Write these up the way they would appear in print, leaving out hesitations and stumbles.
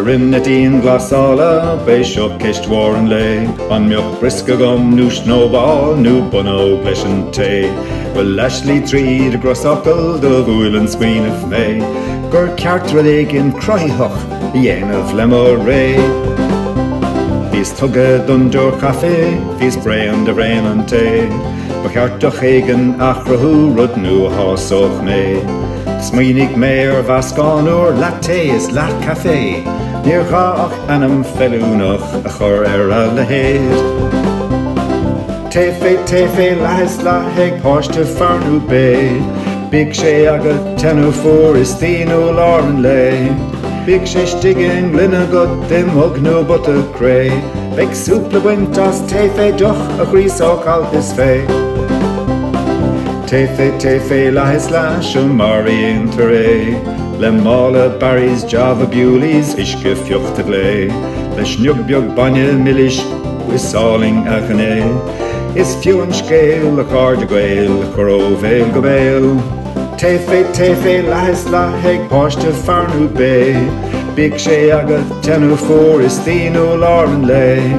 rin na dín glasála, bei seo ceist war an lei, an mioch brisca gom nú snowball, nú bono leis an té. Well leisli tríd a grosacal do bhúil an smaoineh mé, gur ceart rud éigin croithoch dhéanamh le mar ré. Bhís tugad don dúr cafe, bhís brean de rain an té, ba ceartach éigin achrathú rud nu a hásoch mé. Smaoinigh mé ar bhascánúr latte is leat café, níor gach anam fellúnach a chur ar a lehéad. Taefe leis letheag páiste farnú bé, big sé agad tenú fuór is tíú láran lei, big sé stigin glynne god dim hugnú but a cré, big súpla buint as Taefe doch a chrísách altas fé. Taefe leis leis maríon tar é, le mála barrys java bulies isce fiochta glé, leis nniugbbeag banne milliis wisáling achan é, is fiúan scéil a card a gwail a choróvéil go béil. Taefe leis letheag páiste farnú bé, big sé agad tenú fuór is tíú láran lei,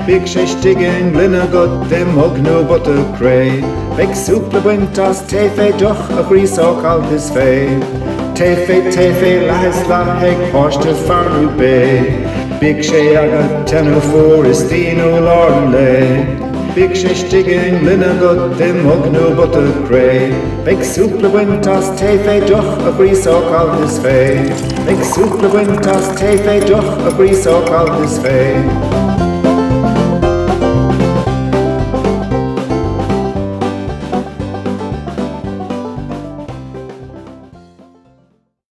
big sé stigin glynne god dim hugnú but a cré, big súpla buint as Taefe doch a chrísách altas fé. Taefe leis letheag páiste farnú bé, big sé agad tenú fuór is tíú láran lei, big sé stigin glynne god dim hugnú but a cré, big súpla buint as Taefe doch a chrísách altas fé, big súpla buint as Taefe doch a chrísách altas fé.